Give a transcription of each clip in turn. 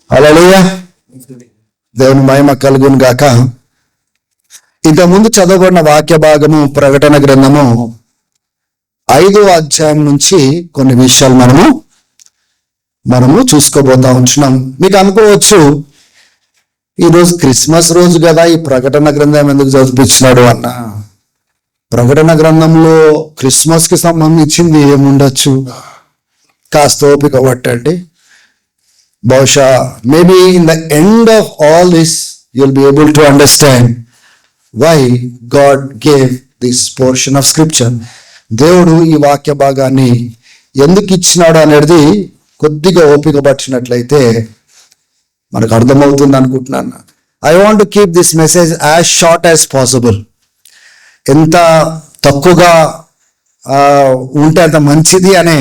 హల్లెలూయా, దేవుని మహిమ కలుగును గాక. ఇంతకుముందు చదవబడిన వాక్య భాగము ప్రకటన గ్రంథము 5వ అధ్యాయం నుంచి కొన్ని విషయాలు మనము చూసుకోబోతా ఉంటున్నాం. మీకు అనుకోవచ్చు, ఈరోజు క్రిస్మస్ రోజు కదా, ఈ ప్రకటన గ్రంథం ఎందుకు చదివించినాడు అన్న. ప్రకటన గ్రంథంలో క్రిస్మస్ కి సంబంధించింది ఏముండొచ్చు? కాస్త ఓపిక పట్టండి. బహుశా maybe in the end of all this you'll be able to understand why God gave this portion of scripture. దేవుడు ఈ వాక్య భాగాన్ని ఎందుకు ఇచ్చినాడు అనేది కొద్దిగా ఓపిక పట్టినట్లయితే మనకు అర్థమవుతుంది అనుకుంటున్నాను. I want to keep this message as short as possible. ఎంత తక్కువగా ఉంటే అంత మంచిది అనే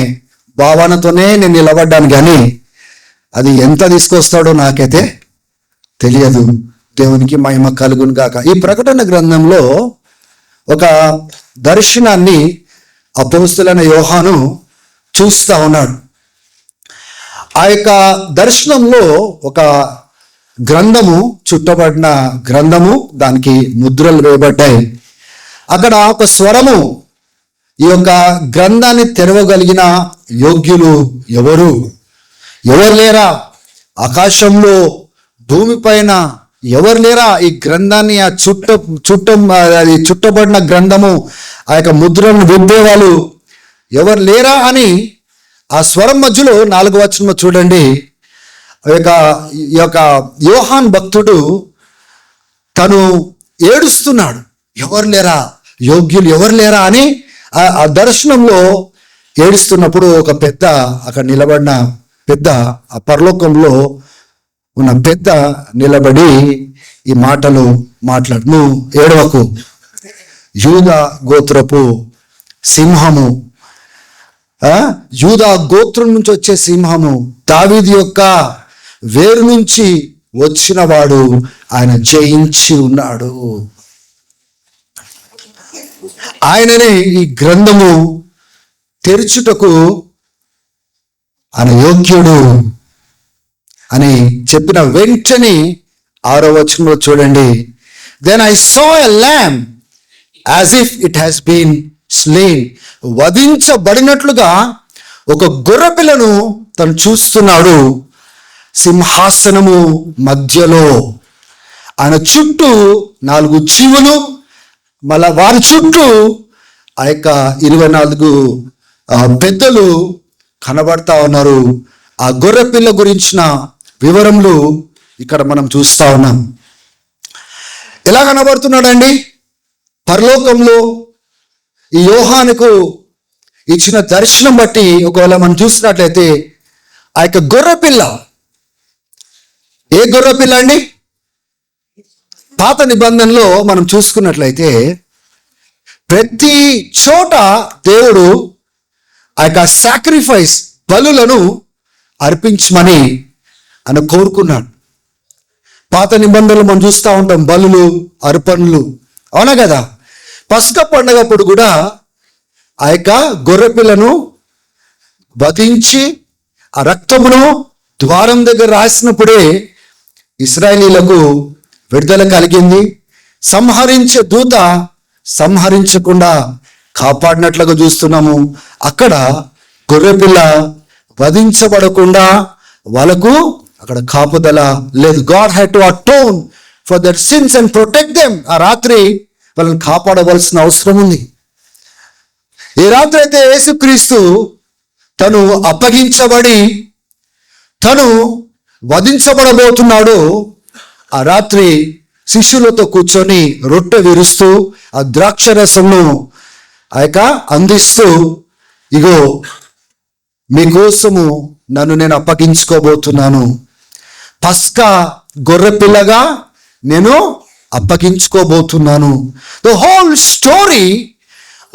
భావనతోనే నేను నిలబడ్డాను, కానీ అది ఎంత తీసుకొస్తాడో నాకైతే తెలియదు. దేవునికి మహిమ కలుగును గాక. ఈ ప్రకటన గ్రంథంలో ఒక దర్శనాన్ని అపోస్తలుడైన యోహాను చూస్తా ఉన్నాడు. ఆ యొక్క దర్శనంలో ఒక గ్రంథము, చుట్టబడిన గ్రంథము, దానికి ముద్రలు వేయబడ్డాయి. అక్కడ ఒక స్వరము, ఈ యొక్క గ్రంథాన్ని తెరవగలిగిన యోగ్యులు ఎవరు లేరా? ఆకాశంలో, భూమిపైన ఎవరు లేరా? ఈ గ్రంథాన్ని అది చుట్టబడిన గ్రంథము, ఆ యొక్క ముద్రను విప్పేవాళ్ళు ఎవరు లేరా అని ఆ స్వరం మధ్యలో 4వ వచనంలో చూడండి, ఈ యొక్క యోహాన్ భక్తుడు తను ఏడుస్తున్నాడు. ఎవరు లేరా, యోగ్యులు ఎవరు లేరా అని ఆ దర్శనంలో ఏడుస్తున్నప్పుడు ఒక పెద్ద, అక్కడ నిలబడిన పెద్ద, ఆ పరలోకంలో ఉన్న పెద్ద నిలబడి ఈ మాటలు మాట్లాడు. నువ్వు ఏడవకు, యూదా గోత్రపు సింహము, యూదా గోత్రం నుంచి వచ్చే సింహము, దావీదు యొక్క వేరు నుంచి వచ్చిన వాడు, ఆయన జయించి ఉన్నాడు. ఆయననే ఈ గ్రంథము తెరుచుటకు ఆయన యోగ్యుడు అని చెప్పిన వెంటనే 6వ వచనంలో చూడండి, then I saw a lamb as if it has been slain. వధించబడినట్లుగా ఒక గొర్రెపిల్లను తను చూస్తున్నాడు. సింహాసనము మధ్యలో ఆయన చుట్టూ 4 జీవులు, మళ్ళా వారి చుట్టూ ఆ యొక్క 24 పెద్దలు కనబడతా ఉన్నారు. ఆ గొర్రెపిల్ల గురించిన వివరములు ఇక్కడ మనం చూస్తా ఉన్నాం. ఎలా కనబడుతున్నాడండి? పరలోకంలో ఈ యోహానుకు ఇచ్చిన దర్శనం బట్టి ఒకవేళ మనం చూసినట్లయితే, ఆ యొక్క గొర్రెపిల్ల, ఏ గొర్రెపిల్ల అండి? పాత నిబంధనలో మనం చూసుకున్నట్లయితే ప్రతి చోట దేవుడు ఆ యొక్క సాక్రిఫైస్, బలులను అర్పించమని ఆయన కోరుకున్నాడు. పాత నిబంధనలు మనం చూస్తూ ఉంటాం, బలులు, అర్పణలు, అవునా కదా? పస్కా పండగప్పుడు కూడా ఆ యొక్క గొర్రెపిల్లను వధించి ఆ రక్తమును ద్వారం దగ్గర రాసినప్పుడే ఇశ్రాయేలీలకు విడుదల కలిగింది. సంహరించే దూత సంహరించకుండా కాపాడినట్లుగా చూస్తున్నాము. అక్కడ గొర్రెపిల్ల వధించబడకుండా వాళ్ళకు అక్కడ కాపుదల లేదు. God had to atone for their since and protect them. ఆ రాత్రి వాళ్ళని కాపాడవలసిన అవసరం ఉంది. ఏ రాత్రి అయితే యేసుక్రీస్తు తను అప్పగించబడి తను వధించబడబోతున్నాడో, ఆ రాత్రి శిష్యులతో కూర్చొని రొట్టె విరుస్తూ ఆ ద్రాక్ష రసంను ఆ యొక్క అందిస్తూ, ఇగో మీకోసము నన్ను నేను అప్పగించుకోబోతున్నాను, పస్కా గొర్రెపిల్లగా నేను అప్పగించుకోబోతున్నాను. The whole story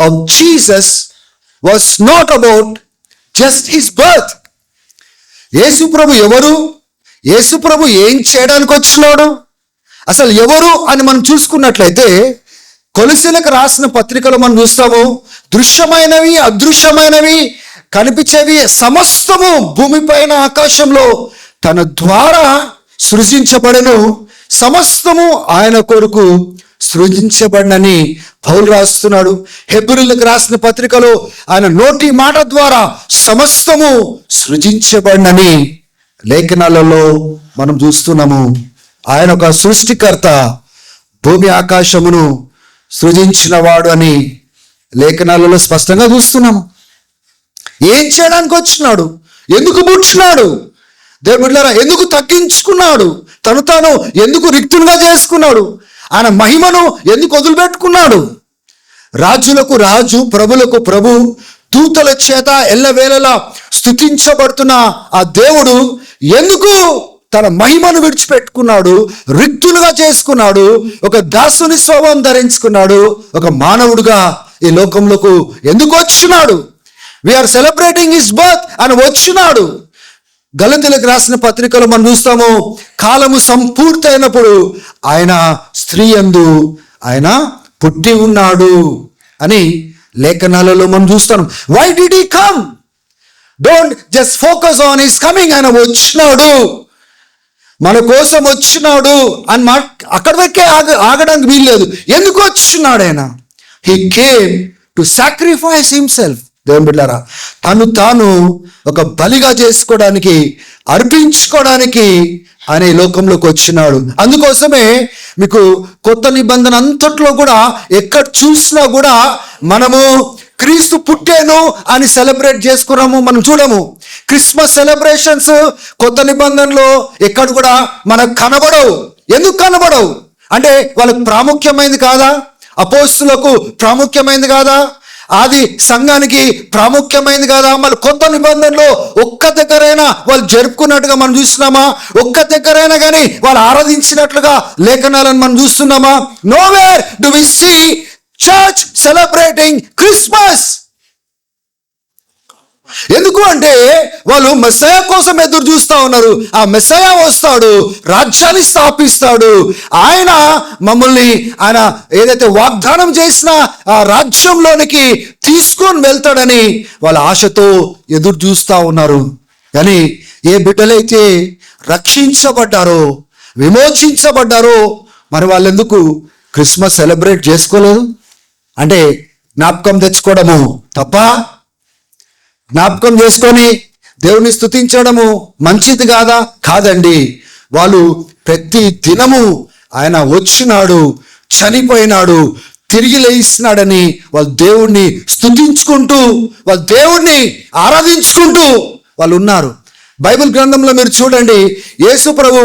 of Jesus was not about just his birth. Yesu Prabhu ఎవరు? యేసుప్రభు ఏం చేయడానికి వచ్చినాడు? అసలు ఎవరు అని మనం చూసుకున్నట్లయితే, కొలసీలకు రాసిన పత్రికలో మనం చూస్తాము, దృశ్యమైనవి, అదృశ్యమైనవి, కనిపించేవి సమస్తము, భూమిపైన ఆకాశంలో తన ద్వారా సృజించబడెను, సమస్తము ఆయన కొరకు సృజించబడినని పౌలు రాస్తున్నాడు. హెబ్రీయులకు రాసిన పత్రికలో ఆయన నోటి మాట ద్వారా సమస్తము సృజించబడినని లేఖనాలలో మనం చూస్తున్నాము. ఆయన ఒక సృష్టికర్త, భూమి ఆకాశమును సృజించిన వాడు అని లేఖనాలలో స్పష్టంగా చూస్తున్నాము. ఏం చేయడానికి వచ్చినాడు? ఎందుకు పుట్టినాడు? దేవుని బిడ్డలారా, ఎందుకు తగ్గించుకున్నాడు? తను తాను ఎందుకు రిక్తునిగా చేసుకున్నాడు? ఆయన మహిమను ఎందుకు వదిలిపెట్టుకున్నాడు? రాజులకు రాజు, ప్రభులకు ప్రభు, దూతల చేత ఎల్లవేళలా స్తుతించబడుతున్న ఆ దేవుడు ఎందుకు తన మహిమను విడిచిపెట్టుకున్నాడు? రిక్తులుగా చేసుకున్నాడు. ఒక దాసుని స్వభావం ధరించుకున్నాడు. ఒక మానవుడుగా ఈ లోకంలోకి ఎందుకు వచ్చినాడు? వీఆర్ సెలబ్రేటింగ్ హిస్ బర్త్ అని వచ్చినాడు. గలతీయులకు రాసిన పత్రికలో మనం చూస్తాము, కాలము సంపూర్తి అయినప్పుడు ఆయన స్త్రీ యందు ఆయన పుట్టి ఉన్నాడు అని లేఖనాలలో మనం చూస్తాం. Why did he come? Don't just focus on his coming. ఆయన వచ్చినాడు, మన కోసం వచ్చినాడు అని అక్కడ వరకే ఆగడానికి వీల్లేదు. ఎందుకు వచ్చినాడు ఆయన? He came to sacrifice himself. దేవుని బిడ్డలారా, తను తాను ఒక బలిగా చేసుకోవడానికి, అర్పించుకోవడానికి ఆయన ఈ లోకంలోకి వచ్చినాడు. అందుకోసమే మీకు కొత్త నిబంధన అంతట్లో కూడా ఎక్కడ చూసినా కూడా మనము క్రీస్తు పుట్టాను అని సెలబ్రేట్ చేసుకున్నాము. మనం చూడము. క్రిస్మస్ సెలబ్రేషన్స్ కొత్త నిబంధనలో ఎక్కడ కూడా మనకు కనబడవు. ఎందుకు కనబడవు అంటే వాళ్ళకు ప్రాముఖ్యమైనది కాదా? అపోస్తులకు ప్రాముఖ్యమైనది కాదా? ఆది సంఘానికి ప్రాముఖ్యమైనది కాదా? మళ్ళీ కొత్త నిబంధనలో ఒక్క దగ్గరైనా వాళ్ళు జరుపుకున్నట్టుగా మనం చూస్తున్నామా? ఒక్క దగ్గరైనా కానీ వాళ్ళు ఆరాధించినట్లుగా లేఖనాలను మనం చూస్తున్నామా? Nowhere do we see church celebrating Christmas. ఎందుకు అంటే వాళ్ళు మెస్సయా కోసం ఎదురు చూస్తూ ఉన్నారు. ఆ మెస్సయా వస్తాడు, రాజ్యాన్ని స్థాపిస్తాడు, ఆయన మమ్మల్ని ఆయన ఏదైతే వాగ్దానం చేసిన ఆ రాజ్యంలోనికి తీసుకొని వెళ్తాడని వాళ్ళ ఆశతో ఎదురు చూస్తూ ఉన్నారు. కానీ ఏ బిడ్డలైతే రక్షించబడ్డారో, విమోచించబడ్డారో, మరి వాళ్ళెందుకు క్రిస్మస్ సెలబ్రేట్ చేసుకోలేదు? అంటే జ్ఞాపకం తెచ్చుకోవడము తప్ప? జ్ఞాపకం చేసుకొని దేవుని స్తుతించడము మంచిది కాదా? కాదండి. వాళ్ళు ప్రతి దినము ఆయన వచ్చినాడు, చనిపోయినాడు, తిరిగి లేయిస్తున్నాడని వాళ్ళు దేవుణ్ణి స్తుతించుకుంటూ, వాళ్ళు దేవుణ్ణి ఆరాధించుకుంటూ వాళ్ళు ఉన్నారు. బైబిల్ గ్రంథంలో మీరు చూడండి, యేసు ప్రభు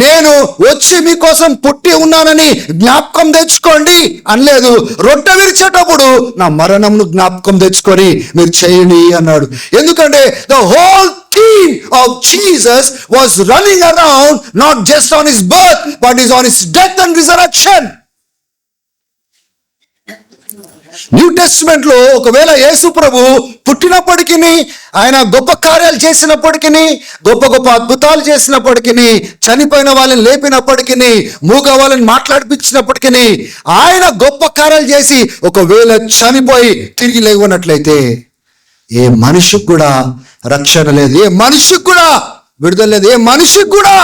నేను వచ్చి మీకోసం పుట్టి ఉన్నానని జ్ఞాపకం తెచ్చుకోండి అనలేదు. రొట్టె విరిచేటప్పుడు నా మరణంను జ్ఞాపకం తెచ్చుకొని మీరు చేయండి అన్నాడు. ఎందుకంటే the whole theme of Jesus was running around not just on his birth but is on his death and resurrection. New testament లో ఒకవేళ యేసు ప్రభు పుట్టినప్పటికీ, ఆయన గొప్ప కార్యాలు చేసినప్పటికీ, గొప్ప గొప్ప అద్భుతాలు చేసినప్పటికీ, చనిపోయిన వాళ్ళని లేపినప్పటికీ, మూగ వాళ్ళని మాట్లాడిపించినప్పటికీ, ఆయన గొప్ప కార్యాలు చేసి ఒకవేళ చనిపోయి తిరిగి లేవనట్లయితే ఏ మనిషికి కూడా రక్షణ లేదు, ఏ మనిషికి కూడా విడుదల లేదు, ఏ మనిషికి కూడా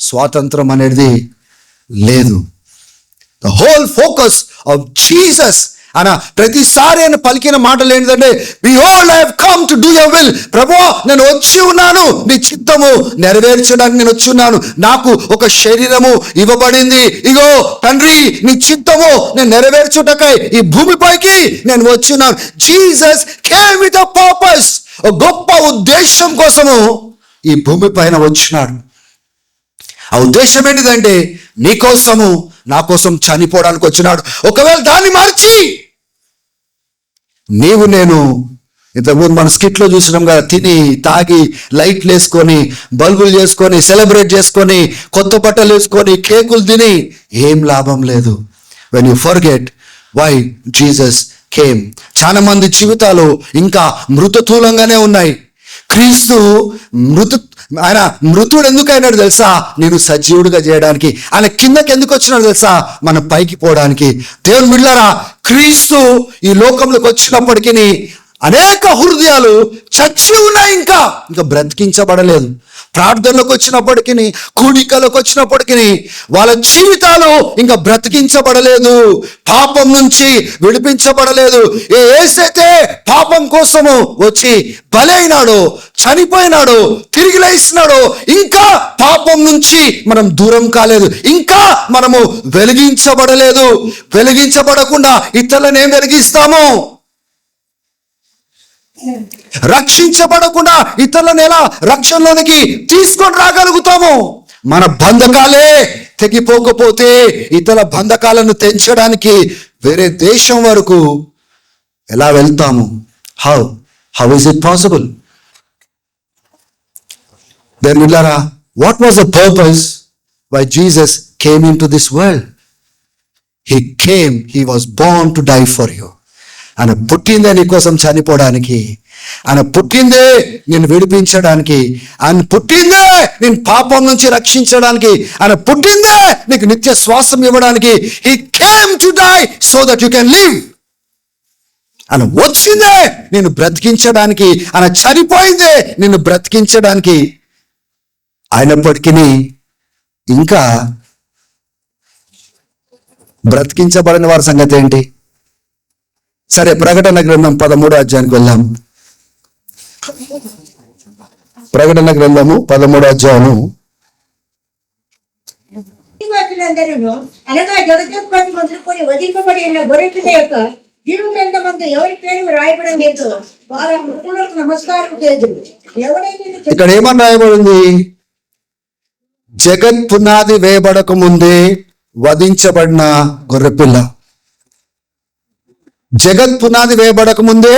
స్వాతంత్రం అనేది లేదు. The whole focus of Jesus అన్న ప్రతిసారి ఆయన పలికిన మాటలు ఏంటంటే, behold I have come to do your will. ప్రభువా, నేను వచ్చి ఉన్నాను, నీ చిత్తము నెరవేర్చడానికి నేను వచ్చి ఉన్నాను. నాకు ఒక శరీరము ఇవ్వబడింది. ఇగో తండ్రి, నీ చిత్తము నేను నెరవేర్చుటకై ఈ భూమిపైకి నేను వచ్చి ఉన్నాను. Jesus came with a purpose. ఒక గొప్ప ఉద్దేశం కోసము ఈ భూమి పైన వచ్చినాడు. ఆ ఉద్దేశం ఏంటిదంటే, నీ కోసము నా కోసం చనిపోవడానికి వచ్చినాడు. ఒకవేళ దాన్ని మార్చి నీవు నేను ఇంతకుముందు మన స్కిట్లో చూసినాం కదా, తిని తాగి లైట్లు వేసుకొని బల్బులు చేసుకొని సెలబ్రేట్ చేసుకొని కొత్త బట్టలు వేసుకొని కేకులు తిని ఏం లాభం లేదు. When you forget why Jesus came. చాలా మంది జీవితాలు ఇంకా మృతతూలంగానే ఉన్నాయి. క్రీస్తు ఆయన మృతుడు ఎందుకు అయినాడు తెలుసా? నేను సజీవుడిగా చేయడానికి. ఆయన కిందకి ఎందుకు వచ్చినాడు తెలుసా? మనం పైకి పోవడానికి. దేవుని బిడ్డలారా, క్రీస్తు ఈ లోకంలోకి వచ్చినప్పటికీ అనేక హృదయాలు చచ్చి ఉన్నాయి, ఇంకా బ్రతికించబడలేదు. ప్రార్థనలకు వచ్చినప్పటికీ, కూడికలకు వచ్చినప్పటికీ వాళ్ళ జీవితాలు ఇంకా బ్రతికించబడలేదు, పాపం నుంచి విడిపించబడలేదు. ఏసైతే పాపం కోసము వచ్చి బలైనాడో, చనిపోయినాడో, తిరిగి లేస్తున్నాడో, ఇంకా పాపం నుంచి మనం దూరం కాలేదు, ఇంకా మనము వెలిగించబడలేదు. వెలిగించబడకుండా ఇతరులను ఏం వెలిగిస్తాము? రక్షించబడకుండా ఇతరులను ఎలా రక్షణలోనికి తీసుకొని రాగలుగుతాము? మన బంధకాలే తెగిపోకపోతే ఇతర బంధకాలను తెంచడానికి వేరే దేశం వరకు ఎలా వెళ్తాము? How is it possible? Then మిల్లారా, what was the purpose why Jesus came into this world? He was born to die for you. ఆయన పుట్టిందే నీ కోసం చనిపోవడానికి, ఆయన పుట్టిందే నేను విడిపించడానికి, ఆయన పుట్టిందే నేను పాపం నుంచి రక్షించడానికి, ఆయన పుట్టిందే నీకు నిత్య శ్వాసం ఇవ్వడానికి. He came to die so that you can live. ఆయన వచ్చిందే నేను బ్రతికించడానికి, ఆయన చనిపోయిందే నిన్ను బ్రతికించడానికి. అయినప్పటికీ ఇంకా బ్రతికించబడిన వారి సంగతి ఏంటి? సరే, ప్రకటన గ్రంథం 13వ అధ్యాయానికి వెళ్దాం. ప్రకటన గ్రంథము 13వ అధ్యాయము. అనగా జగత్తుత్పత్తి మొదలుకొని వధింపబడి ఉన్న గొర్రెపిల్ల యొక్క జీవ గ్రంథమందు ఎవరి పేరు రాయబడి లేదు, వారి ముక్కులకు నమస్కారం చేదురు. ఎవరైతే ఇక్కడ ఏమని రాయబడింది? జగత్ పునాది వేయబడక ముందే వధించబడిన గొర్రెపిల్ల. జగత్ పునాది వేయబడక ముందే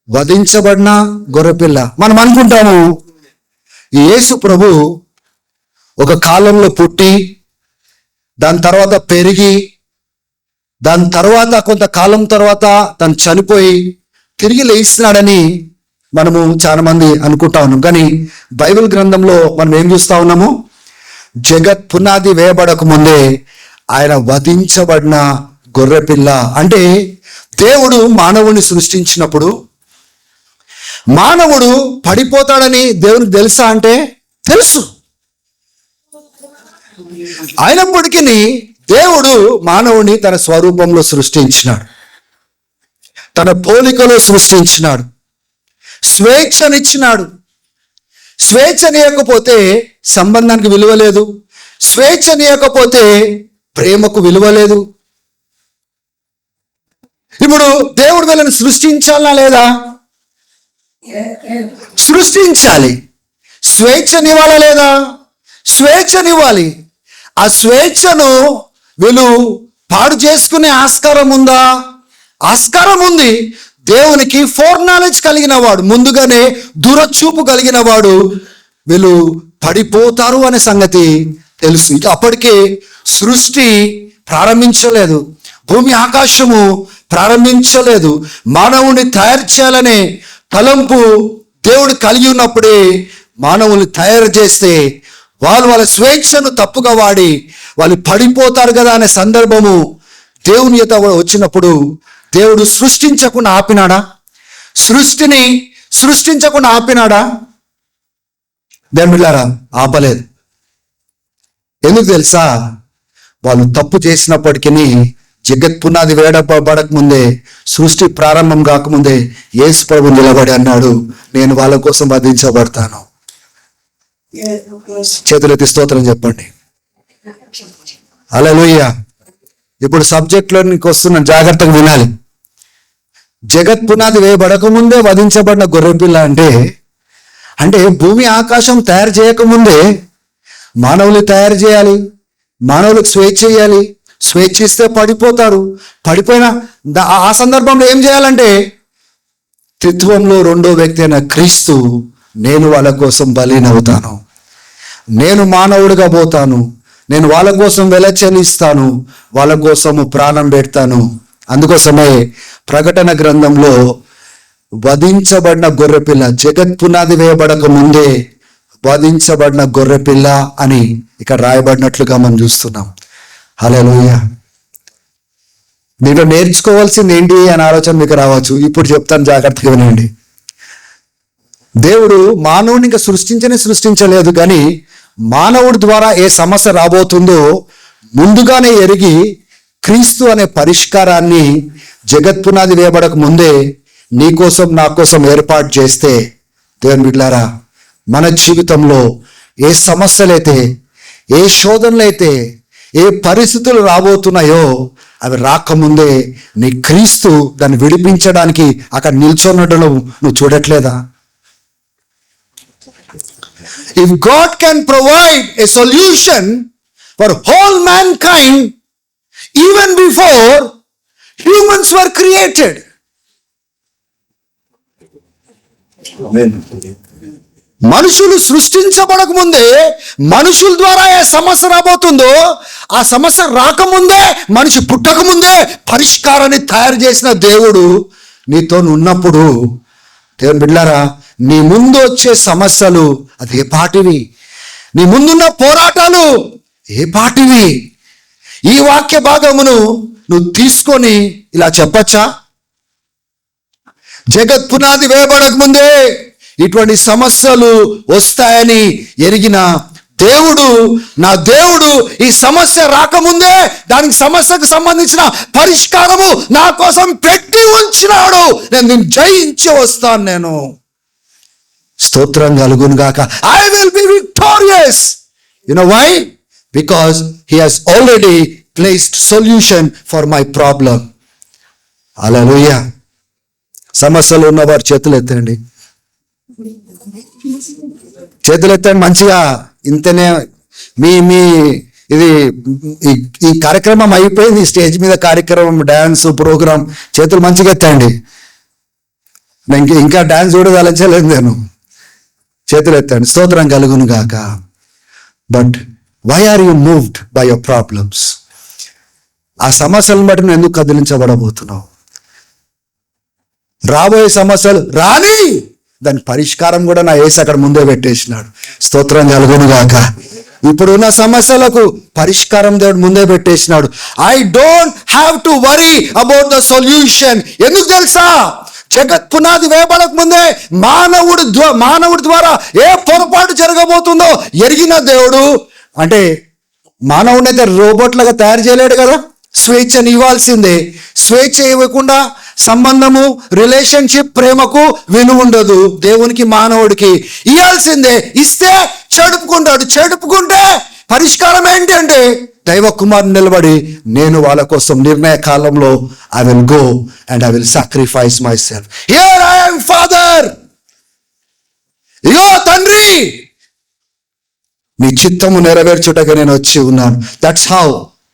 వధించబడిన గొర్రెపిల్ల. మనం అనుకుంటాము యేసు ప్రభు ఒక కాలంలో పుట్టి, దాని తర్వాత పెరిగి, దాని తర్వాత కొంతకాలం తర్వాత తను చనిపోయి తిరిగి లేస్తున్నాడని మనము చాలా మంది అనుకుంటా ఉన్నాం. కానీ బైబిల్ గ్రంథంలో మనం ఏం చూస్తా ఉన్నాము? జగత్ పునాది వేయబడక ముందే ఆయన వధించబడిన గొర్రెపిల్ల. అంటే దేవుడు మానవుని సృష్టించినప్పుడు మానవుడు పడిపోతాడని దేవునికి తెలుసా అంటే తెలుసు. అయినప్పటికీ దేవుడు మానవుని తన స్వరూపంలో సృష్టించినాడు, తన పోలికలో సృష్టించినాడు, స్వేచ్ఛనిచ్చినాడు. స్వేచ్ఛనియకపోతే సంబంధానికి విలువ లేదు, స్వేచ్ఛనియకపోతే ప్రేమకు విలువ లేదు. ఇప్పుడు దేవుడు వీళ్ళని సృష్టించాలా లేదా? సృష్టించాలి. స్వేచ్ఛనివ్వాలా లేదా? స్వేచ్ఛనివ్వాలి. ఆ స్వేచ్ఛను వీళ్ళు పాడు చేసుకునే ఆస్కారం ఉందా? ఆస్కారం ఉంది. దేవునికి ఫోర్ నాలెడ్జ్ కలిగిన వాడు, ముందుగానే దూరచూపు కలిగిన వాడు వీళ్ళు పడిపోతారు అనే సంగతి తెలుసు. ఇక అప్పటికే సృష్టి ప్రారంభించలేదు, భూమి ఆకాశము ప్రారంభించలేదు. మానవుని తయారు చేయాలనే తలంపు దేవుడు కలిగి ఉన్నప్పుడే మానవుని తయారు చేస్తే వాళ్ళ స్వేచ్ఛను తప్పుగా వాడి వాళ్ళు పడిపోతారు కదా అనే సందర్భము దేవుని ఎదుట వచ్చినప్పుడు దేవుడు సృష్టించకుండా ఆపినాడా? సృష్టిని సృష్టించకుండా ఆపినాడా? దేవుళ్ళారా, ఆపలేదు. ఎందుకు తెలుసా? వాళ్ళు తప్పు చేసినప్పటికీ జగత్ పునాది వేయబడక ముందే, సృష్టి ప్రారంభం కాకముందే యేసు ప్రభు నిలబడి అన్నాడు, నేను వాళ్ళ కోసం వధించబడతాను. చేతులెత్తి స్తోత్రం చెప్పండి. హల్లెలూయా. ఇప్పుడు సబ్జెక్ట్లోనికి వస్తున్న జాగ్రత్తగా వినాలి. జగత్ పునాది వేయబడక ముందే వధించబడిన గొర్రెపిల్ల అంటే భూమి ఆకాశం తయారు చేయకముందే మానవులు తయారు చేయాలి, మానవులకు స్వేచ్ఛ ఇవ్వాలి. స్వేచ్ఛ ఇస్తే పడిపోతారు. పడిపోయిన ఆ సందర్భంలో ఏం చేయాలంటే త్రిత్వంలో రెండో వ్యక్తి అయిన క్రీస్తు, నేను వాళ్ళ కోసం బలినవుతాను, నేను మానవుడిగా పోతాను, నేను వాళ్ళ కోసం వెలచెల్లిస్తాను, వాళ్ళ కోసము ప్రాణం పెడతాను. అందుకోసమే ప్రకటన గ్రంథంలో వధించబడిన గొర్రెపిల్ల, జగత్ పునాది వేయబడక ముందే వధించబడిన గొర్రెపిల్ల అని ఇక్కడ రాయబడినట్లుగా మనం చూస్తున్నాం. హల్లెలూయా. దీంట్లో నేర్చుకోవాల్సింది ఏంటి అని ఆలోచన మీకు రావచ్చు. ఇప్పుడు చెప్తాను, జాగ్రత్తగా వినండి. దేవుడు మానవుడిని ఇంకా సృష్టించలేదు, కానీ మానవుడి ద్వారా ఏ సమస్య రాబోతుందో ముందుగానే ఎరిగి క్రీస్తు అనే పరిష్కారాన్ని జగత్పునాది వేయబడక ముందే నీ కోసం నా కోసం ఏర్పాటు చేస్తే, దేవుని బిడ్డలారా, మన జీవితంలో ఏ సమస్యలైతే, ఏ శోధనలైతే, ఏ పరిస్థితులు రాబోతున్నాయో అవి రాకముందే నీ క్రీస్తు దాన్ని విడిపించడానికి అక్కడ నిల్చొనడం నువ్వు చూడట్లేదా? If God can provide a solution for whole mankind even before humans were created. మనుషులు సృష్టించబడక ముందే మనుషుల ద్వారా ఏ సమస్య రాబోతుందో ఆ సమస్య రాకముందే, మనిషి పుట్టక ముందే పరిష్కారాన్ని తయారు చేసిన దేవుడు నీతో ఉన్నప్పుడు, దేవుని బిడ్డలారా, నీ ముందు వచ్చే సమస్యలు అది ఏ పాటివి? నీ ముందున్న పోరాటాలు ఏ పాటివి? ఈ వాక్య భాగమును నువ్వు తీసుకొని ఇలా చెప్పచ్చా? జగత్ పునాది వేయబడక ముందే ఇటువంటి సమస్యలు వస్తాయని ఎరిగిన దేవుడు, నా దేవుడు ఈ సమస్య రాకముందే దానికి సమస్యకు సంబంధించిన పరిష్కారము నా కోసం పెట్టి ఉంచినాడు. నేను జయించి వస్తాను. నేను స్తోత్రం కలుగును గాక. I will be victorious. You know why? Because he has already placed solution for my problem. హల్లెలూయా. సమస్యలు ఉన్నవారు చేతులు ఎత్తండి, చేతులు ఎత్తండి మంచిగా. ఇంతనే మీ మీ ఇది ఈ కార్యక్రమం అయిపోయింది. స్టేజ్ మీద కార్యక్రమం, డాన్స్ ప్రోగ్రామ్, చేతులు మంచిగా ఎత్తండి. ఇంకా డాన్స్ చూడదలచలేదు నేను. చేతులు ఎత్తండి. స్తోత్రం కలుగును గాక. But why are you moved by your problems? ఆ సమస్యలను బట్టి నువ్వు ఎందుకు కదిలించబడబోతున్నావు? రాబోయే సమస్యలు రాని, దాని పరిష్కారం కూడా నా యేసు అక్కడ ముందే పెట్టేసినాడు. స్తోత్రం కలుగును గాక. ఇప్పుడున్న సమస్యలకు పరిష్కారం దేవుడు ముందే పెట్టేసినాడు. I don't have to worry about the solution. ఎందుకు తెలుసా? జగత్ పునాది వేయబడక ముందే మానవుడి ద్వారా ఏ పొరపాటు జరగబోతుందో ఎరిగిన దేవుడు. అంటే మానవుడిని అయితే రోబోట్లాగా తయారు చేయలేడు కదా, స్వేచ్ఛని ఇవ్వాల్సిందే. స్వేచ్ఛ ఇవ్వకుండా సంబంధము, రిలేషన్షిప్, ప్రేమకు విలువ ఉండదు. దేవునికి మానవుడికి ఇవ్వాల్సిందే. ఇస్తే చెడుపుకుంటాడు. చెడుపుకుంటే పరిష్కారం ఏంటి అంటే దైవ కుమారుని నిలబడి, నేను వాళ్ళ కోసం నిర్ణయ కాలంలో I will go and I will sacrifice myself. Here I am father. ఇగో తండ్రి, నీ చిత్తము నెరవేర్చుటగా నేను వచ్చి ఉన్నాను. That's how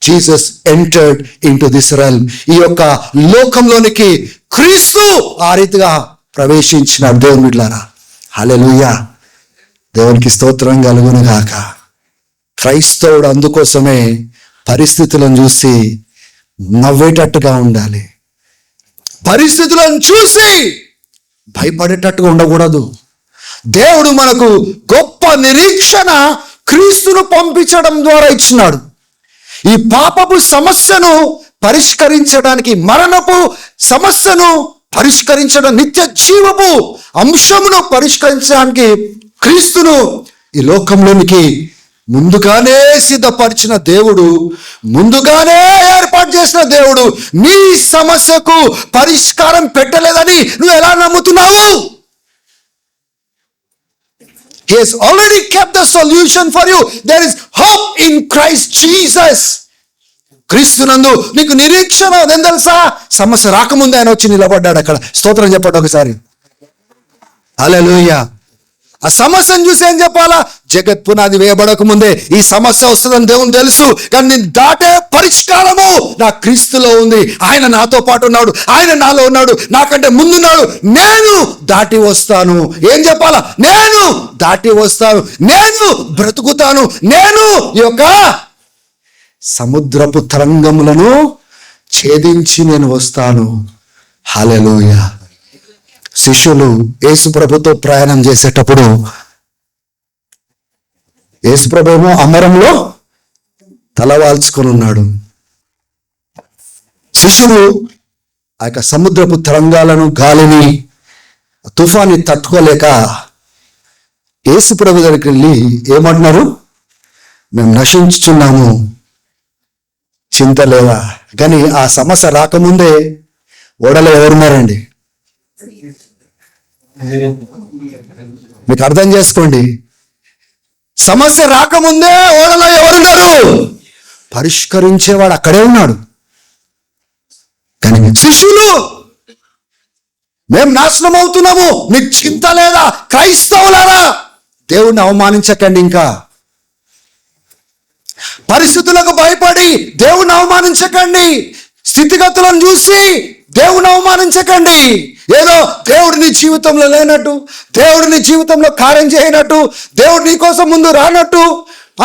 Jesus entered into this realm. ఈ యొక్క లోకంలోనికి క్రీస్తు ఆ రీతిగా ప్రవేశించిన దేవుని బిడ్డలారా. హల్లెలూయా. దేవునికి స్తోత్రం కలుగును గాక. క్రైస్తవుడు అందుకోసమే పరిస్థితులను చూసి నవ్వేటట్టుగా ఉండాలి. పరిస్థితులను చూసి భయపడేటట్టుగా ఉండకూడదు. దేవుడు మనకు గొప్ప నిరీక్షణ క్రీస్తును పంపించడం ద్వారా ఇచ్చినాడు. ఈ పాపపు సమస్యను పరిష్కరించడానికి, మరణపు సమస్యను పరిష్కరించడం, నిత్య జీవపు అంశమును పరిష్కరించడానికి క్రీస్తును ఈ లోకంలోనికి ముందుగానే సిద్ధపరిచిన దేవుడు, ముందుగానే ఏర్పాటు చేసిన దేవుడు నీ సమస్యకు పరిష్కారం పెట్టలేదని నువ్వు ఎలా నమ్ముతున్నావు? He has already kept the solution for you. There is hope in Christ Jesus. క్రీస్తునందు నీకు నిరీక్షణ ఏం తెలుసా? సమస్య రాకముందే ఆయన వచ్చి నిలబడ్డాడు అక్కడ. స్తోత్రం చెప్పండి ఒకసారి. హల్లెలూయా. ఆ సమస్యను చూసి ఏం చెప్పాలా? జగత్ పునాది వేయబడక ముందే ఈ సమస్య వస్తుందని దేవుని తెలుసు, కానీ నేను దాటే పరిష్కారము నా క్రీస్తులో ఉంది. ఆయన నాతో పాటు ఉన్నాడు, ఆయన నాలో ఉన్నాడు, నాకంటే ముందున్నాడు. నేను దాటి వస్తాను. ఏం చెప్పాలా? నేను దాటి వస్తాను, నేను బ్రతుకుతాను, నేను ఈ యొక్క సముద్రపు తరంగములను ఛేదించి నేను వస్తాను. హల్లెలూయా. శిష్యులు యేసు ప్రభుతో ప్రయాణం చేసేటప్పుడు యేసు ప్రభు ఏమో అమరంలో తలవాల్చుకొని ఉన్నాడు. శిష్యులు ఆ యొక్క సముద్రపు తరంగాలను, గాలిని, తుఫాన్ని తట్టుకోలేక యేసు ప్రభు దగ్గరికి వెళ్ళి ఏమంటున్నారు? మేము నశించుచున్నాము, చింత లేదా. కానీ ఆ సమస్య రాకముందే ఓడలో ఎవరున్నారండి? మీకు అర్థం చేసుకోండి, సమస్య రాకముందే ఓడలో ఎవరున్నారు? పరిష్కరించేవాడు అక్కడే ఉన్నాడు. కానీ శిష్యులు, మేము నాశనం అవుతున్నాము, మీకు చింత లేదా? క్రైస్తవులారా, దేవుణ్ణి అవమానించకండి. ఇంకా పరిస్థితులకు భయపడి దేవుణ్ణి అవమానించకండి. స్థితిగతులను చూసి దేవుని అవమానించకండి. ఏదో దేవుడు నీ జీవితంలో లేనట్టు, దేవుడు నీ జీవితంలో కార్యం చేయనట్టు, దేవుడు నీ కోసం ముందు రానట్టు,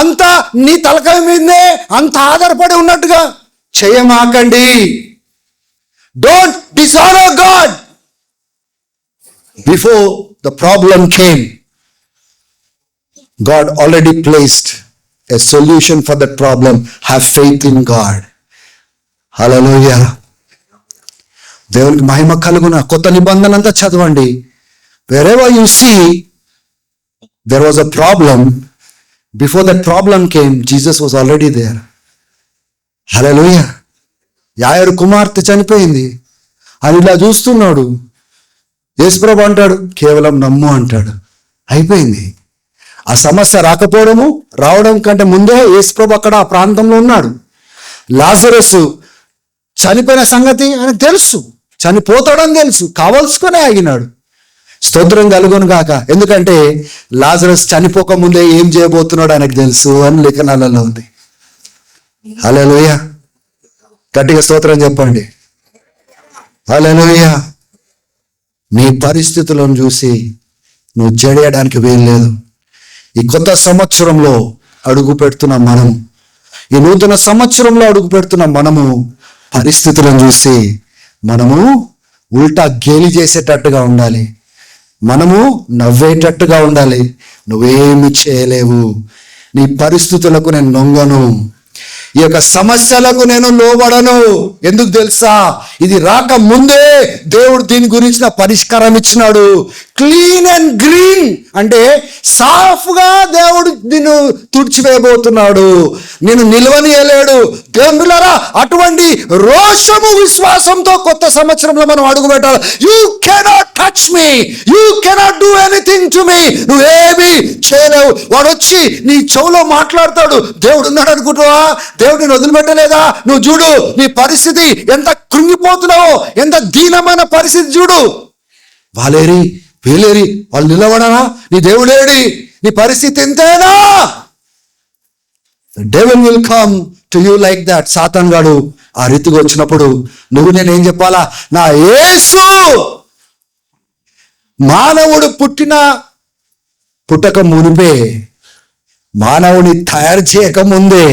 అంతా నీ తలకాయ మీదనే అంత ఆధారపడి ఉన్నట్టుగా చేయమాకండి. Don't dishonour God. Before the problem came, God already placed a solution for that problem. Have faith in God. Hallelujah. దేవునికి మహిమ కలుగున. కొత్త నిబంధన అంతా చదవండి. Wherever you see there was a problem, before that problem came, Jesus was already there. Hallelujah. యాయరు కుమార్తె చనిపోయింది, అని ఇలా చూస్తున్నాడు. యేసుప్రభు అంటాడు, కేవలం నమ్ము అంటాడు. అయిపోయింది. ఆ సమస్య రావడం కంటే ముందే యేసుప్రభు అక్కడ ఆ ప్రాంతంలో ఉన్నాడు. లాజరసు చనిపోయిన సంగతి ఆయనకు తెలుసు, చనిపోతాడని తెలుసు, కావలసుకొని ఆగినాడు. స్తోత్రం కలుగును గాక. ఎందుకంటే లాజరస్ చనిపోక ముందే ఏం చేయబోతున్నాడు ఆయనకు తెలుసు అని లేఖనాలలో ఉంది. హల్లెలూయా. గట్టిగా స్తోత్రం చెప్పండి. హల్లెలూయా. నీ పరిస్థితులను చూసి నువ్వు జడియడానికి వీల్లేదు. ఈ కొత్త సంవత్సరంలో అడుగు పెడుతున్న మనము, ఈ నూతన సంవత్సరంలో అడుగు పెడుతున్న మనము పరిస్థితులను చూసి మనము ఉల్టా గేలి చేసేటట్టుగా ఉండాలి. మనము నవ్వేటట్టుగా ఉండాలి. నువ్వేమి చేయలేవు, నీ పరిస్థితులకు నేను లొంగను, ఈ యొక్క సమస్యలకు నేను లోబడను. ఎందుకు తెలుసా? ఇది రాక ముందే దేవుడు దీని గురించిన పరిష్కారం ఇచ్చినాడు. క్లీన్ అండ్ గ్రీన్ అంటే సాఫ్గా దేవుడు నిన్ను తుడిచివేయబోతున్నాడు, నిన్ను నిలవనియలేడు. దేవులారా, అటువంటి రోషము విశ్వాసంతో కొత్త సంవత్సరంలో మనం అడుగు పెట్టాలి. You cannot touch me, you cannot do anything to me. నువ్వేమీ చేయలేవు. వాడు వచ్చి నీ చెవులో మాట్లాడతాడు. దేవుడు ఉన్నాడు అనుకుంటావా? దేవుడు నేను వదిలిపెట్టలేదా? నువ్వు చూడు నీ పరిస్థితి ఎంత కృంగిపోతున్నావో, ఎంత దీనమైన పరిస్థితి చూడు. వాళ్ళేరి వీళ్ళేరి, వాళ్ళు నిలబడనా? నీ దేవుడేడి? నీ పరిస్థితి ఎంతేనా? Devil will come to you like that. సాతాన్ గాడు ఆ రీతిగా వచ్చినప్పుడు నువ్వు నేనేం చెప్పాలా? నా యేసు మానవుడు పుట్టక మునిపే, మానవుని తయారు చేయకముందే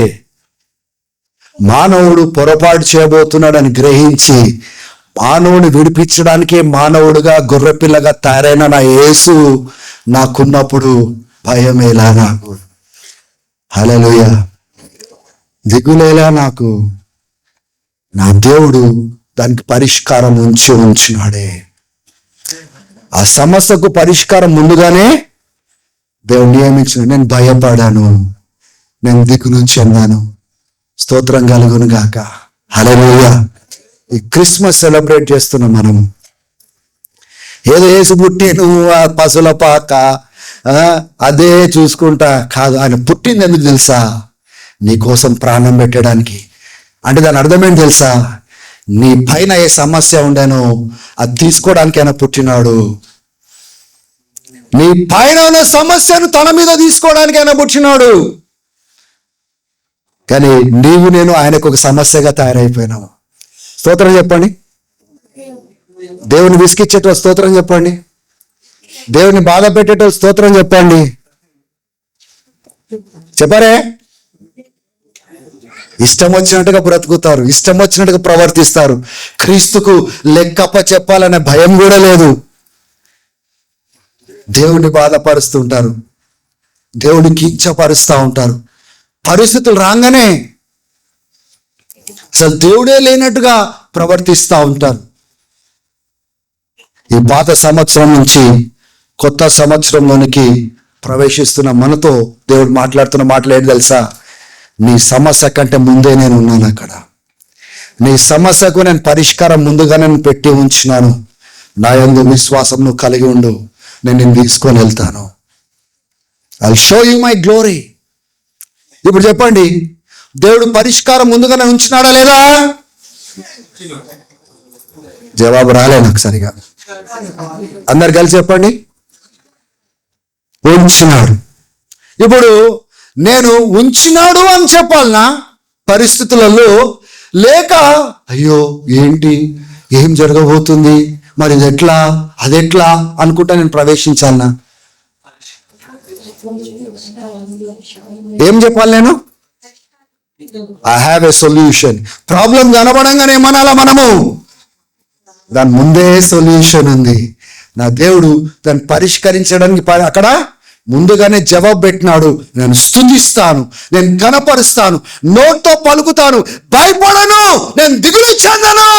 మానవుడు పొరపాటు చేయబోతున్నాడని గ్రహించి మానవుని విడిపించడానికే మానవుడుగా గొర్రెపిల్లగా తయారైన నా యేసు నాకున్నప్పుడు భయమేలా నాకు, హల్లెలూయా, దిగులేలా నాకు. నా దేవుడు దానికి పరిష్కారం ఉంచినాడే. ఆ సమస్యకు పరిష్కారం ముందుగానే దేవుడు నియమించిన. నేను భయపడాను, నేను దిగులు చెందాను. స్తోత్రం కలుగును గాక. హల్లెలూయా. ఈ క్రిస్మస్ సెలబ్రేట్ చేస్తున్నాం మనం. ఏదో యేసు పుట్టి నువ్వు ఆ పసుల పాక అదే చూసుకుంటా కాదు. ఆయన పుట్టింది ఎందుకు తెలుసా? నీ కోసం ప్రాణం పెట్టడానికి. అంటే దాని అర్థం ఏంటి తెలుసా? నీ పైన ఏ సమస్య ఉండేనో అది తీసుకోవడానికి ఆయన పుట్టినాడు. నీ పైన ఉన్న సమస్యను తన మీద తీసుకోవడానికి ఆయన పుట్టినాడు. కానీ నీవు నేను ఆయనకు ఒక సమస్యగా తయారైపోయినావు. స్తోత్రం చెప్పండి. దేవుని విసిగిచ్చేటో స్తోత్రం చెప్పండి. దేవుని బాధ పెట్టేటో స్తోత్రం చెప్పండి. చెప్పరే? ఇష్టం వచ్చినట్టుగా బ్రతుకుతారు, ఇష్టం వచ్చినట్టుగా ప్రవర్తిస్తారు. క్రీస్తుకు లెక్కప్ప చెప్పాలనే భయం కూడా లేదు. దేవుడిని బాధపరుస్తుంటారు, దేవుడిని కించపరుస్తూ ఉంటారు. పరిస్థితులు రాగానే అసలు దేవుడే లేనట్టుగా ప్రవర్తిస్తూ ఉంటారు. ఈ పాత సంవత్సరం నుంచి కొత్త సంవత్సరంలోనికి ప్రవేశిస్తున్న మనతో దేవుడు మాట్లాడుతున్న మాటలు ఏంటి తెలుసా? నీ సమస్య కంటే ముందే నేను ఉన్నాను అక్కడ. నీ సమస్యకు నేను పరిష్కారం ముందుగా నేను పెట్టి ఉంచినాను. నా యందు విశ్వాసం నువ్వు కలిగి ఉండు, నేను నిన్ను తీసుకొని వెళ్తాను. I'll show you my glory. ఇప్పుడు చెప్పండి, దేవుడు పరిష్కారం ముందుగానే ఉంచినాడా లేదా? జవాబు రాలే నాకు సరిగా. అందరు కలిసి చెప్పండి, ఉంచినాడు. ఇప్పుడు నేను ఉంచినాడు అని చెప్పాలనా పరిస్థితులలో, లేక అయ్యో ఏంటి ఏం జరగబోతుంది మరి ఇది ఎట్లా అదెట్లా అనుకుంటా నేను ప్రవేశించాలనా? ఏం చెప్పాలి నేను? I have a solution. Problem కనబడంగానే ఏమనాలా మనము? దాని ముందే సొల్యూషన్ ఉంది. నా దేవుడు దాన్ని పరిష్కరించడానికి అక్కడ ముందుగానే జవాబు పెట్టినాడు. నేను స్తుతిస్తాను, నేను కనపరుస్తాను, నోట్తో పలుకుతాను, భయపడను, నేను దిగులు చెందను.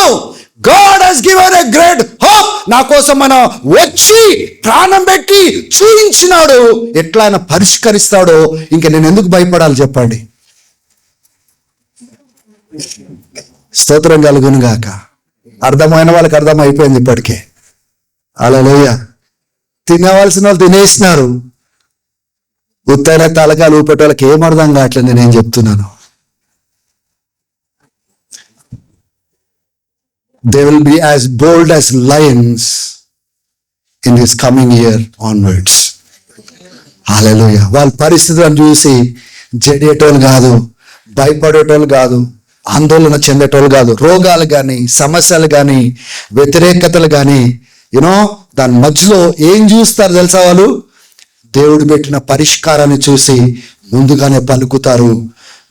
God has given a great hope. నా కోసం మన వచ్చి ప్రాణం పెట్టి చూపించినాడు. ఎట్లా ఆయన పరిష్కరిస్తాడో ఇంకా నేను ఎందుకు భయపడాలి చెప్పండి? స్తోత్రం కలుగును గాక. అర్థమైన వాళ్ళకి అర్థమైపోయింది ఇప్పటికే. హల్లెలూయా. తినవలసిన వాళ్ళు తినేసినారు, ఉత్తైన తలకాలు ఊపేట వాళ్ళకి ఏం అర్థం కావట్లేదు నేను చెప్తున్నాను. They will be as bold as lions in this coming year onwards. Hallelujah. వాళ్ళ పరిస్థితులను చూసి జడియేటోళ్ళు కాదు, భయపడేటోళ్ళు కాదు, ఆందోళన చెందేటోళ్ళు కాదు. రోగాలు కానీ, సమస్యలు కానీ, వ్యతిరేకతలు కానీ, దాని మధ్యలో ఏం చూస్తారు తెలుసా? వాళ్ళు దేవుడు పెట్టిన పరిష్కారాన్ని చూసి ముందుగానే పలుకుతారు.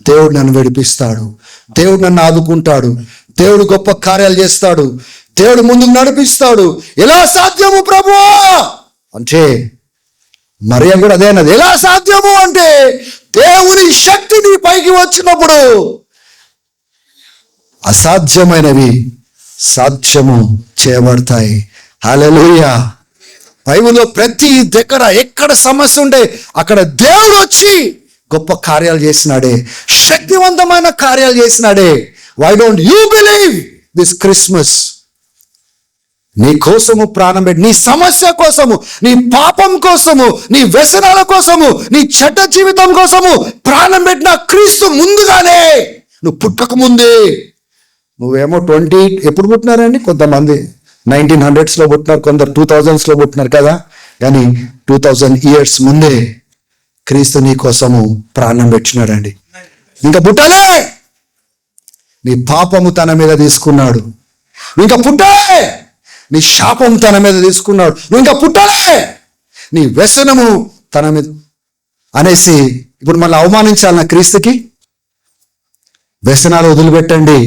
దేవుడు నన్ను విడిపిస్తాడు, దేవుడు నన్ను ఆదుకుంటాడు, దేవుడు గొప్ప కార్యాలు చేస్తాడు, దేవుడు ముందుకు నడిపిస్తాడు. ఎలా సాధ్యము ప్రభువా అంటే మరియ కూడా అదే అన్నది. ఎలా సాధ్యము అంటే దేవుని శక్తి నీ పైకి వచ్చినప్పుడు అసాధ్యమైనవి సాధ్యము చేయబడతాయి. హల్లెలూయా. బైబిల్లో ప్రతి దగ్గర ఎక్కడ సమస్య ఉంటే అక్కడ దేవుడు వచ్చి గొప్ప కార్యాలు చేసినాడే, శక్తివంతమైన కార్యాలు చేసినాడే. Why don't you believe this Christmas? నీ కోసము ప్రాణం పెట్టి, నీ సమస్య కోసము, నీ పాపం కోసము, నీ వ్యసనాల కోసము, నీ చెడ్డ జీవితం కోసము ప్రాణం పెట్టిన క్రీస్తు ముందుగానే, నువ్వు పుట్టక ముందే. నువ్వేమో 20 ఎప్పుడు పుట్టినారండి? కొంతమంది 1900s పుట్టినారు, కొందరు 2000s పుట్టినారు కదా. కానీ 2000 years ముందే క్రీస్తు నీ కోసము ప్రాణం పెట్టినాడండి. ఇంకా పుట్టాలే, నీ పాపము తన మీద తీసుకున్నాడు. ఇంకా పుట్టాలే, నీ శాపము తన మీద తీసుకున్నాడు. నువ్వు ఇంకా పుట్టాలే, నీ వ్యసనము తన మీద అనేసి ఇప్పుడు మళ్ళీ అవమానించాలి నా క్రీస్తుకి? వ్యసనాలు వదిలిపెట్టండి,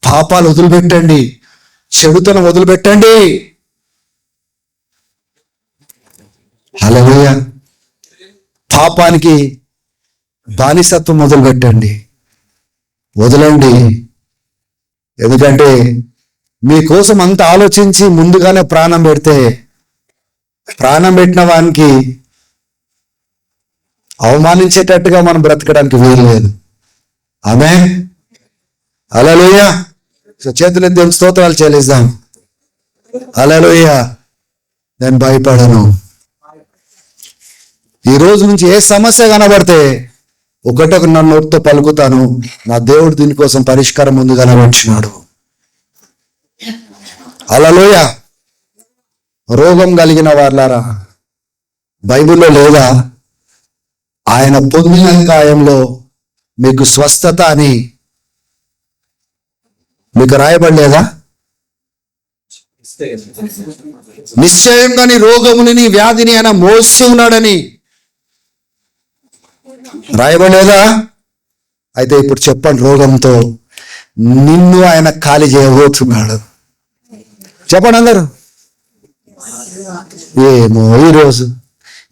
పాపాలు వదిలిపెట్టండి, చెడుతనం వదిలిపెట్టండి. హల్లెలూయా. పాపానికి బానిసత్వం మొదలుపెట్టండి, వదలండి. ఎందుకంటే మీకోసం అంత ఆలోచించి ముందుగానే ప్రాణం పెడితే, ప్రాణం పెట్టిన వానికి అవమానించేటట్టుగా మనం బ్రతకడానికి వీలు లేదు. ఆమేన్. హల్లెలూయా. సో చేతులు దేవుని స్తోత్రాలు చెల్లిద్దాం. హల్లెలూయా. నేను భయపడను. ఈ రోజు నుంచి ఏ సమస్య కనబడితే ఒకటొక నా నోటితో పలుకుతాను, నా దేవుడు దీనికోసం పరిష్కారం ముందుగానే ఉంచినాడు. హల్లెలూయా. రోగం కలిగిన వాళ్ళారా, బైబిల్లో లేదా? ఆయన పొందిన గాయంలో మీకు స్వస్థత అని మీకు రాయబడలేదా? నిశ్చయంగా నీ రోగముని, వ్యాధిని ఆయన మోసి ఉన్నాడని రాయబడలేదా? అయితే ఇప్పుడు చెప్పండి, రోగంతో నిన్ను ఆయన ఖాళీ చేయబోతున్నాడు. చెప్పండి అందరు. ఏమో ఈరోజు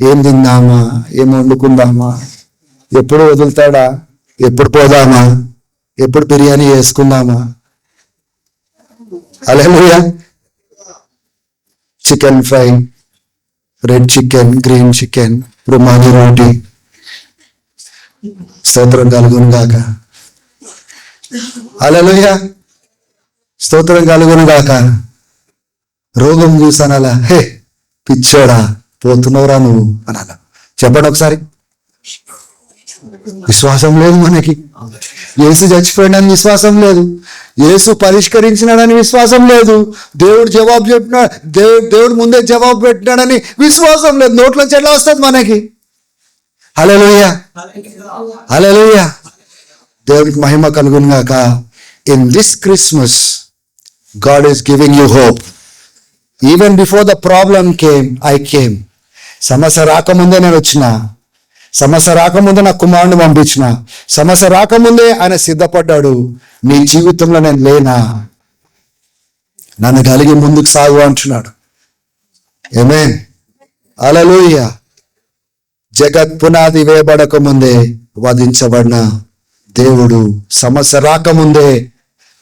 ఏం తిందామా, ఏం వండుకుందామా, ఎప్పుడు వదులుతాడా, ఎప్పుడు పోదామా, ఎప్పుడు బిర్యానీ వేసుకుందామా? హల్లెలూయా. Chicken fry, red chicken, green chicken, rumali roti. స్తోత్రం కలుగును గాక. హల్లెలూయా. స్తోత్రం కలుగును గాక. రోగం చూసానలా, హే పిచ్చోడా పోతున్నావురా నువ్వు అనాల. చెప్పండి ఒకసారి. విశ్వాసం లేదు మనకి. యేసు చచ్చిపోయాడని విశ్వాసం లేదు. యేసు పరిష్కరించినాడని విశ్వాసం లేదు. దేవుడు జవాబు చెప్పినాడు, దేవుడు ముందే జవాబు పెట్టినాడని విశ్వాసం లేదు. నోట్లోంచి ఎట్లా వస్తుంది మనకి? హల్లెలూయా. హల్లెలూయా. దేవుడికి మహిమ కలుగును గాక. In this Christmas God is giving you hope. Even before the problem came, I came. సమస్య రాకముందే నేను వచ్చిన, సమస్య రాకముందే నా కుమారుని పంపించిన, సమస్య రాకముందే ఆయన సిద్ధపడ్డాడు. నీ జీవితంలో నేను లేనా? నన్ను కలిగి ముందుకు సాగు అంటున్నాడు. ఆమేన్. హల్లెలూయా. జగత్ పునాది వేయబడక ముందే వధించబడిన దేవుడు సమస్య రాకముందే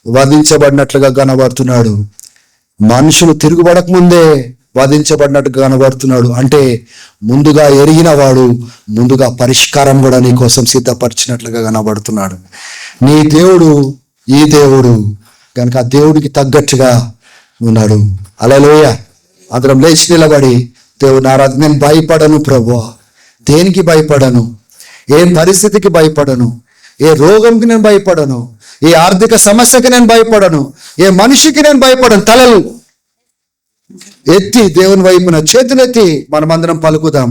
వధించబడినట్లుగా కనబడుతున్నాడు. మనుషులు తిరుగుబడక ముందే వధించబడినట్టుగా కనబడుతున్నాడు. అంటే ముందుగా ఎరిగిన వాడు ముందుగా పరిష్కారం కూడా నీ కోసం సిద్ధపరిచినట్లుగా కనబడుతున్నాడు. నీ దేవుడు ఈ దేవుడు కనుక ఆ దేవుడికి తగ్గట్టుగా ఉన్నాడు. హల్లెలూయా. అందరం లేచి నిలబడి దేవుని ఆరాధన. నేను భయపడను ప్రభువా, దేనికి భయపడను, ఏ పరిస్థితికి భయపడను, ఏ రోగంకి నేను భయపడను, ఏ ఆర్థిక సమస్యకి నేను భయపడను, ఏ మనిషికి నేను భయపడను. తలలు ఎత్తి దేవుని వైపున చేతులెత్తి మనమందరం పలుకుదాం.